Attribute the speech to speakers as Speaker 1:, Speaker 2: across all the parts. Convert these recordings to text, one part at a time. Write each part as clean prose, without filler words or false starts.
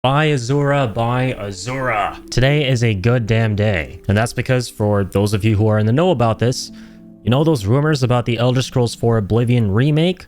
Speaker 1: By AZURA, by AZURA. Today is a good damn day. And that's because for those of you who are in the know about this, you know those rumors about the Elder Scrolls 4 Oblivion remake?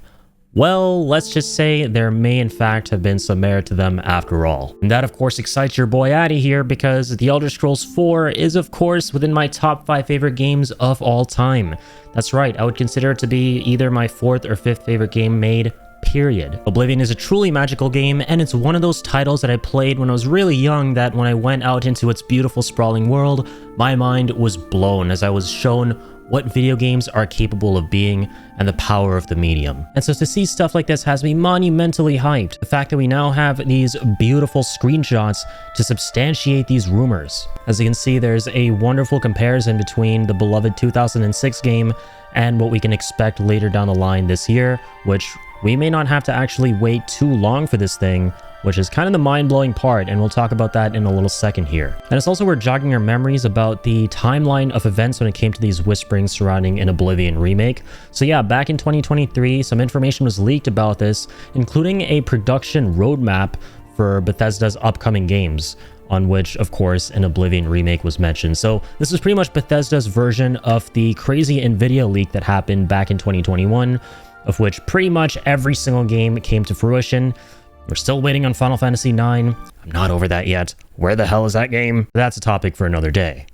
Speaker 1: Well, let's just say there may in fact have been some merit to them after all. And that of course excites your boy Addy here because the Elder Scrolls 4 is of course within my top 5 favorite games of all time. That's right, I would consider it to be either my 4th or 5th favorite game made, period. Oblivion is a truly magical game, and it's one of those titles that I played when I was really young that when I went out into its beautiful sprawling world, my mind was blown as I was shown what video games are capable of being and the power of the medium. And so to see stuff like this has me monumentally hyped. The fact that we now have these beautiful screenshots to substantiate these rumors. As you can see, there's a wonderful comparison between the beloved 2006 game and what we can expect later down the line this year, which we may not have to actually wait too long for this thing, which is kind of the mind-blowing part, and we'll talk about that in a little second here. And it's also worth jogging our memories about the timeline of events when it came to these whisperings surrounding an Oblivion remake. So yeah, back in 2023, some information was leaked about this, including a production roadmap for Bethesda's upcoming games, on which, of course, an Oblivion remake was mentioned. So this is pretty much Bethesda's version of the crazy Nvidia leak that happened back in 2021, of which pretty much every single game came to fruition. We're still waiting on Final Fantasy IX. I'm not over that yet. Where the hell is that game? That's a topic for another day.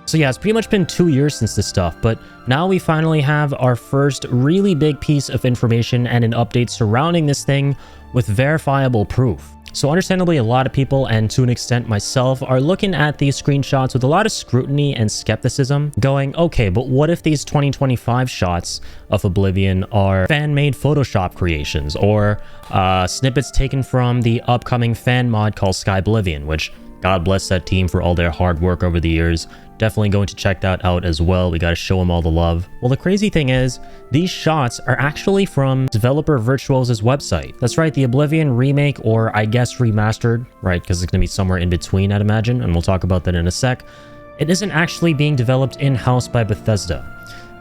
Speaker 1: So yeah, it's pretty much been 2 years since this stuff, but now we finally have our first really big piece of information and an update surrounding this thing with verifiable proof. So understandably, a lot of people, and to an extent myself, are looking at these screenshots with a lot of scrutiny and skepticism, going, okay, but what if these 2025 shots of Oblivion are fan-made Photoshop creations, or snippets taken from the upcoming fan mod called Skyblivion, which, God bless that team for all their hard work over the years. Definitely going to check that out as well. We got to show them all the love. Well, the crazy thing is, these shots are actually from developer Virtuoso's website. That's right, the Oblivion remake, or I guess remastered, right? Because it's going to be somewhere in between, I'd imagine, and we'll talk about that in a sec. It isn't actually being developed in-house by Bethesda.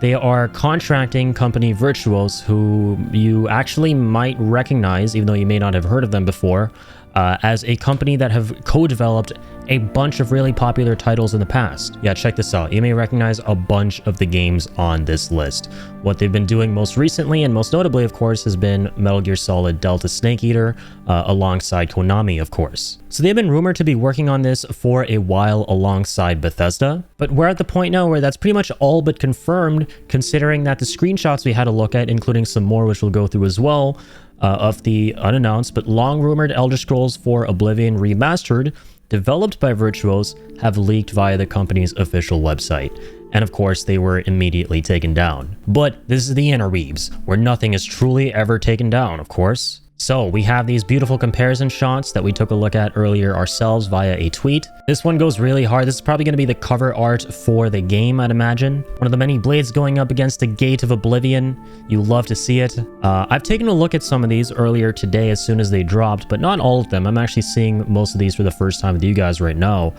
Speaker 1: They are contracting company Virtuos, who you actually might recognize, even though you may not have heard of them before, as a company that have co-developed a bunch of really popular titles in the past. Yeah, check this out. You may recognize a bunch of the games on this list. What they've been doing most recently, and most notably, of course, has been Metal Gear Solid Delta Snake Eater, alongside Konami, of course. So they've been rumored to be working on this for a while alongside Bethesda, but we're at the point now where that's pretty much all but confirmed, considering that the screenshots we had a look at, including some more which we'll go through as well, of the unannounced but long-rumored Elder Scrolls 4 Oblivion Remastered, developed by Virtuos, have leaked via the company's official website. And of course, they were immediately taken down. But this is the interweaves, where nothing is truly ever taken down, of course. So we have these beautiful comparison shots that we took a look at earlier ourselves via a tweet. This one goes really hard. This is probably going to be the cover art for the game, I'd imagine. One of the many blades going up against the gate of Oblivion. You love to see it. I've taken a look at some of these earlier today as soon as they dropped, but not all of them. I'm actually seeing most of these for the first time with you guys right now.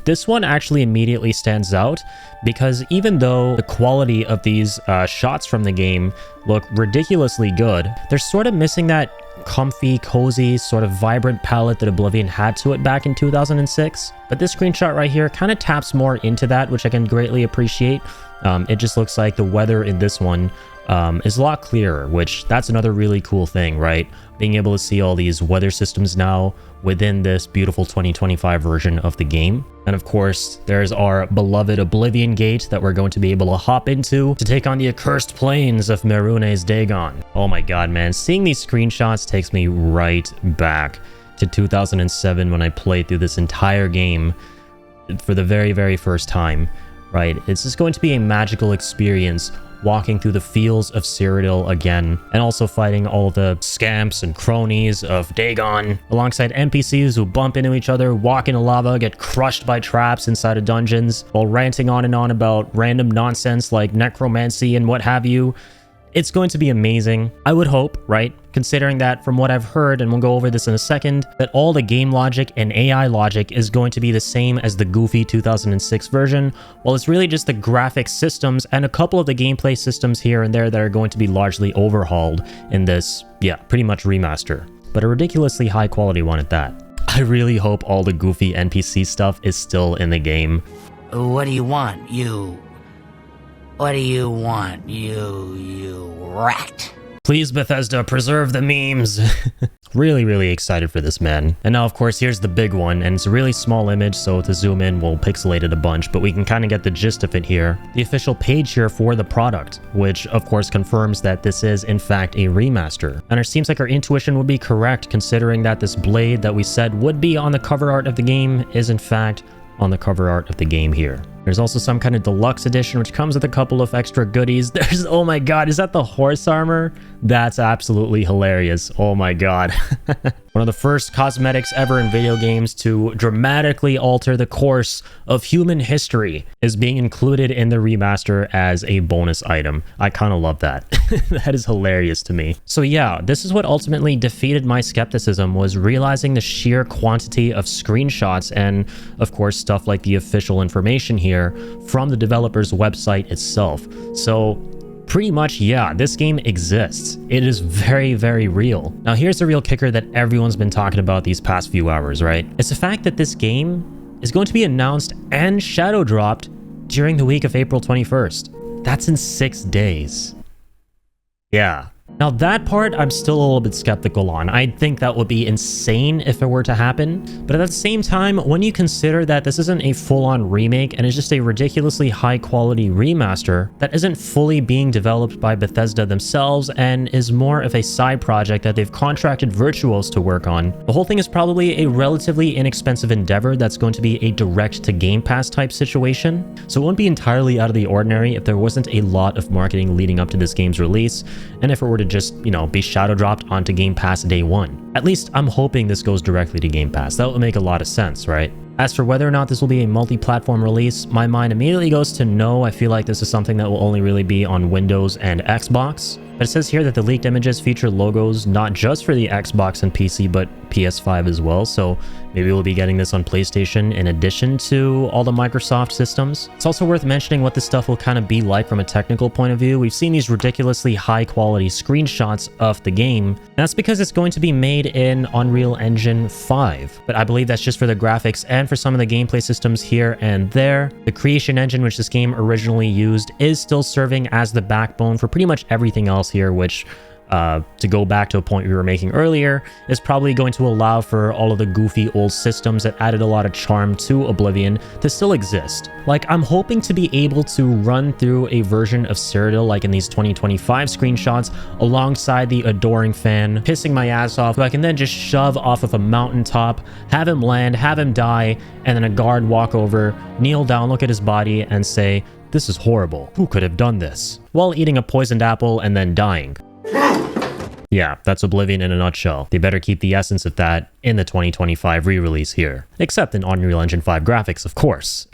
Speaker 1: This one actually immediately stands out because even though the quality of these shots from the game look ridiculously good, they're sort of missing that comfy, cozy, sort of vibrant palette that Oblivion had to it back in 2006. But this screenshot right here kind of taps more into that, which I can greatly appreciate. It just looks like the weather in this one is a lot clearer, which that's another really cool thing, right? Being able to see all these weather systems now within this beautiful 2025 version of the game. And of course, there's our beloved Oblivion Gate that we're going to be able to hop into to take on the accursed plains of Merune's Dagon. Oh my god, man. Seeing these screenshots takes me right back to 2007 when I played through this entire game for the very, very first time, right? It's just going to be a magical experience walking through the fields of Cyrodiil again, and also fighting all the scamps and cronies of Dagon, alongside NPCs who bump into each other, walk into lava, get crushed by traps inside of dungeons, while ranting on and on about random nonsense like necromancy and what have you. It's going to be amazing. I would hope, right? Considering that from what I've heard, and we'll go over this in a second, that all the game logic and AI logic is going to be the same as the goofy 2006 version, while it's really just the graphics systems and a couple of the gameplay systems here and there that are going to be largely overhauled in this, yeah, pretty much remaster. But a ridiculously high quality one at that. I really hope all the goofy NPC stuff is still in the game.
Speaker 2: What do you want, you? What do you want, you rat?
Speaker 1: Please, Bethesda, preserve the memes. Really excited for this, man. And now, of course, here's the big one, and it's a really small image, so to zoom in, we'll pixelate it a bunch, but we can kind of get the gist of it here. The official page here for the product, which, of course, confirms that this is, in fact, a remaster. And it seems like our intuition would be correct, considering that this blade that we said would be on the cover art of the game is, in fact, on the cover art of the game here. There's also some kind of deluxe edition, which comes with a couple of extra goodies. There's, oh my god, is that the horse armor? That's absolutely hilarious. Oh my god. One of the first cosmetics ever in video games to dramatically alter the course of human history is being included in the remaster as a bonus item. I kind of love that. That is hilarious to me. So yeah, this is what ultimately defeated my skepticism, was realizing the sheer quantity of screenshots and, of course, stuff like the official information here from the developer's website itself. So pretty much, yeah, this game exists. It is very real. Now here's the real kicker that everyone's been talking about these past few hours, right? It's the fact that this game is going to be announced and shadow dropped during the week of April 21st. That's in 6 days. Yeah. Now that part I'm still a little bit skeptical on. I think that would be insane if it were to happen. But at the same time, when you consider that this isn't a full-on remake and it's just a ridiculously high-quality remaster that isn't fully being developed by Bethesda themselves and is more of a side project that they've contracted Virtuos to work on, the whole thing is probably a relatively inexpensive endeavor that's going to be a direct-to-Game Pass type situation. So it wouldn't be entirely out of the ordinary if there wasn't a lot of marketing leading up to this game's release, and if it were to just, you know, be shadow dropped onto Game Pass day one. At least I'm hoping this goes directly to Game Pass. That would make a lot of sense, right? As for whether or not this will be a multi-platform release, my mind immediately goes to no. I feel like this is something that will only really be on Windows and Xbox. But it says here that the leaked images feature logos not just for the Xbox and PC, but PS5 as well. So maybe we'll be getting this on PlayStation in addition to all the Microsoft systems. It's also worth mentioning what this stuff will kind of be like from a technical point of view. We've seen these ridiculously high quality screenshots of the game. That's because it's going to be made in Unreal Engine 5. But I believe that's just for the graphics and for some of the gameplay systems here and there. The creation engine which this game originally used is still serving as the backbone for pretty much everything else here, which to go back to a point we were making earlier, is probably going to allow for all of the goofy old systems that added a lot of charm to Oblivion to still exist. Like, I'm hoping to be able to run through a version of Cyrodiil like in these 2025 screenshots alongside the adoring fan, pissing my ass off, who I can then just shove off of a mountaintop, have him land, have him die, and then a guard walk over, kneel down, look at his body, and say, "This is horrible. Who could have done this?" while eating a poisoned apple and then dying. Yeah, that's Oblivion in a nutshell. They better keep the essence of that in the 2025 re-release here. Except in Unreal Engine 5 graphics, of course.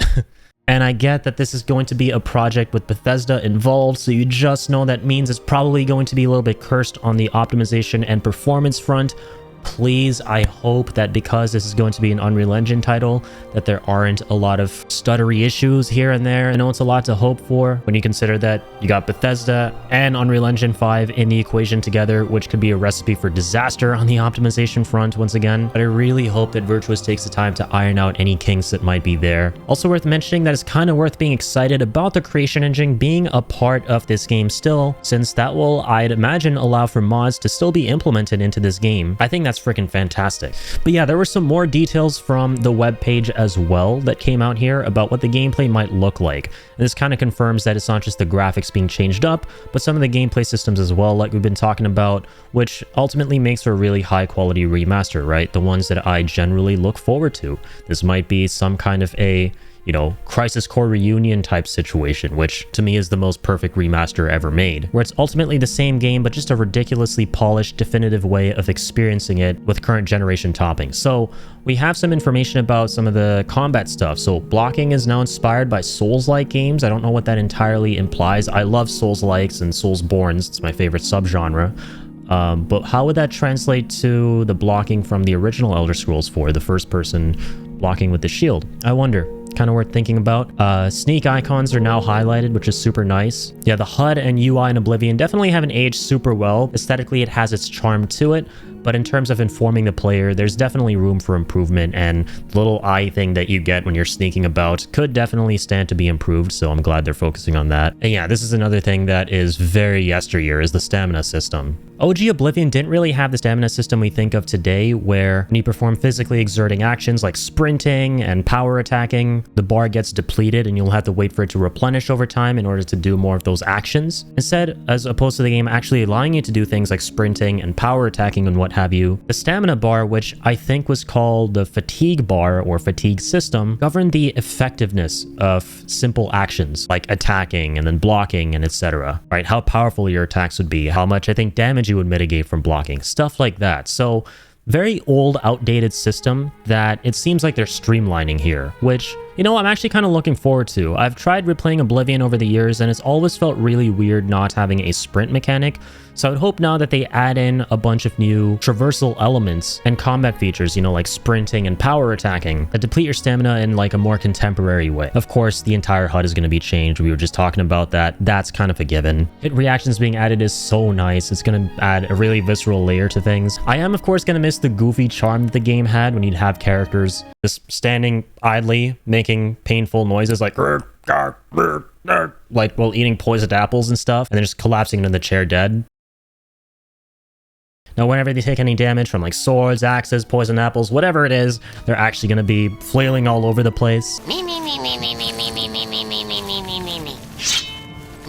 Speaker 1: And I get that this is going to be a project with Bethesda involved, so you just know that means it's probably going to be a little bit cursed on the optimization and performance front. Please, I hope that because this is going to be an Unreal Engine title, that there aren't a lot of stuttery issues here and there. I know it's a lot to hope for when you consider that you got Bethesda and Unreal Engine 5 in the equation together, which could be a recipe for disaster on the optimization front once again. But I really hope that Virtuos takes the time to iron out any kinks that might be there. Also worth mentioning that it's kind of worth being excited about the creation engine being a part of this game still, since that will, I'd imagine, allow for mods to still be implemented into this game. I think that's freaking fantastic. But yeah, there were some more details from the web page as well that came out here about what the gameplay might look like. And this kind of confirms that it's not just the graphics being changed up, but some of the gameplay systems as well, like we've been talking about, which ultimately makes for a really high quality remaster, right? The ones that I generally look forward to. This might be some kind of a, you know, Crisis Core reunion type situation, which to me is the most perfect remaster ever made, where it's ultimately the same game, but just a ridiculously polished, definitive way of experiencing it with current generation toppings. So we have some information about some of the combat stuff. So blocking is now inspired by Souls-like games. I don't know what that entirely implies. I love Souls-likes and Soulsborns. It's my favorite subgenre. But how would that translate to the blocking from the original Elder Scrolls 4, the first person blocking with the shield? I wonder. Kind of worth thinking about. Sneak icons are now highlighted, which is super nice. Yeah, the HUD and UI in Oblivion definitely haven't aged super well. Aesthetically, it has its charm to it, but in terms of informing the player, there's definitely room for improvement, and the little eye thing that you get when you're sneaking about could definitely stand to be improved, so I'm glad they're focusing on that. And yeah, this is another thing that is very yesteryear, is the stamina system. OG Oblivion didn't really have the stamina system we think of today, where when you perform physically exerting actions like sprinting and power attacking, the bar gets depleted and you'll have to wait for it to replenish over time in order to do more of those actions. Instead, as opposed to the game actually allowing you to do things like sprinting and power attacking and what have you, the stamina bar, which I think was called the fatigue bar or fatigue system, governed the effectiveness of simple actions like attacking and then blocking and etc. Right? How powerful your attacks would be, how much I think damage you would mitigate from blocking, stuff like that. So very old, outdated system that it seems like they're streamlining here, which, you know, I'm actually kind of looking forward to. I've tried replaying Oblivion over the years, and it's always felt really weird not having a sprint mechanic, so I would hope now that they add in a bunch of new traversal elements and combat features, you know, like sprinting and power attacking, that deplete your stamina in like a more contemporary way. Of course, the entire HUD is going to be changed. We were just talking about that. That's kind of a given. Hit reactions being added is so nice. It's going to add a really visceral layer to things. I am, of course, going to miss the goofy charm that the game had when you'd have characters just standing idly, making painful noises like while eating poisoned apples and stuff, and then just collapsing into the chair dead. Now, whenever they take any damage from like swords, axes, poison apples, whatever it is, they're actually going to be flailing all over the place.
Speaker 2: Me, me, me, me, me, me, me, me, me, me, me, me, me, me, me, me.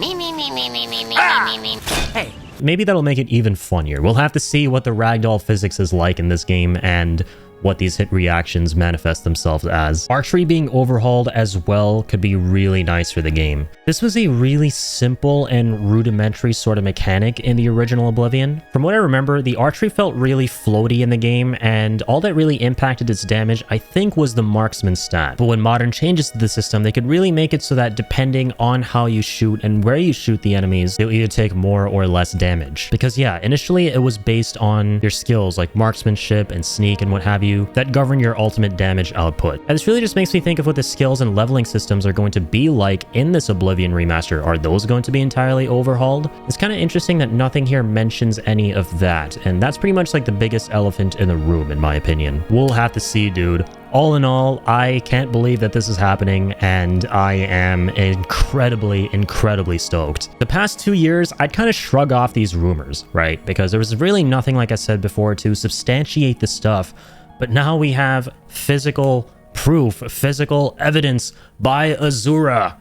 Speaker 2: Me, me, me, me, me, me, me, me, me. Hey.
Speaker 1: Maybe that'll make it even funnier. We'll have to see what the ragdoll physics is like in this game and what these hit reactions manifest themselves as. Archery being overhauled as well could be really nice for the game. This was a really simple and rudimentary sort of mechanic in the original Oblivion. From what I remember, the archery felt really floaty in the game, and all that really impacted its damage, I think, was the marksman stat. But when modern changes to the system, they could really make it so that depending on how you shoot and where you shoot the enemies, they'll either take more or less damage. Because yeah, initially it was based on your skills like marksmanship and sneak and what have you, that govern your ultimate damage output. And this really just makes me think of what the skills and leveling systems are going to be like in this Oblivion remaster. Are those going to be entirely overhauled? It's kind of interesting that nothing here mentions any of that, and that's pretty much like the biggest elephant in the room in my opinion. We'll have to see, dude. All in all, I can't believe that this is happening, and I am incredibly stoked. The past 2 years, I'd kind of shrug off these rumors, right? Because there was really nothing, like I said before, to substantiate the stuff. But now we have physical proof, physical evidence by AZURA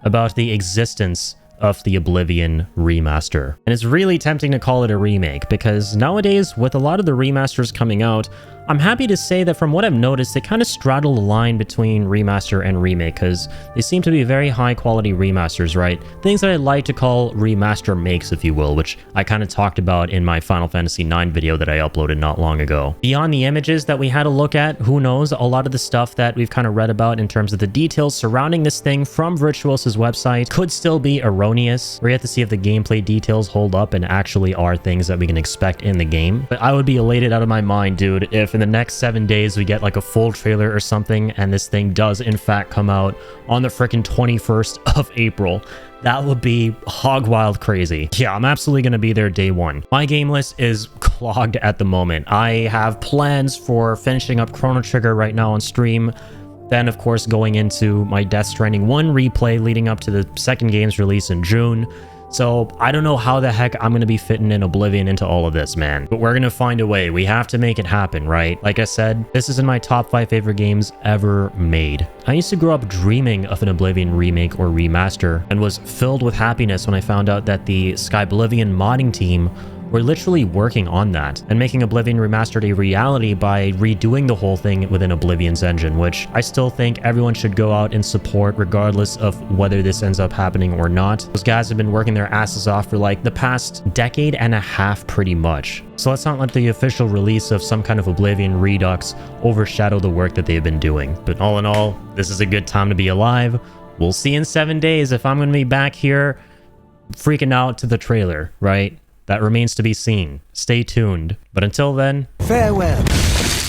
Speaker 1: about the existence of the Oblivion remaster. And it's really tempting to call it a remake, because nowadays, with a lot of the remasters coming out, I'm happy to say that from what I've noticed, they kind of straddle the line between remaster and remake, because they seem to be very high quality remasters, right? Things that I like to call remaster makes, if you will, which I kind of talked about in my Final Fantasy IX video that I uploaded not long ago. Beyond the images that we had a look at, who knows, a lot of the stuff that we've kind of read about in terms of the details surrounding this thing from Virtuoso's website could still be erroneous. We have to see if the gameplay details hold up and actually are things that we can expect in the game. But I would be elated out of my mind, dude, if in the next 7 days we get like a full trailer or something and this thing does in fact come out on the frickin' 21st of April. That would be hog wild crazy. Yeah, I'm absolutely going to be there day one. My game list is clogged at the moment. I have plans for finishing up Chrono Trigger right now on stream. Then, of course, going into my Death Stranding 1 replay leading up to the second game's release in June. So I don't know how the heck I'm going to be fitting in Oblivion into all of this, man. But we're going to find a way. We have to make it happen, right? Like I said, this is in my top 5 favorite games ever made. I used to grow up dreaming of an Oblivion remake or remaster, and was filled with happiness when I found out that the Skyblivion modding team were literally working on that and making Oblivion Remastered a reality by redoing the whole thing within Oblivion's engine, which I still think everyone should go out and support regardless of whether this ends up happening or not. Those guys have been working their asses off for like the past decade and a half pretty much. So let's not let the official release of some kind of Oblivion Redux overshadow the work that they've been doing. But all in all, this is a good time to be alive. We'll see in 7 days if I'm going to be back here freaking out to the trailer, right? That remains to be seen. Stay tuned. But until then,
Speaker 2: farewell.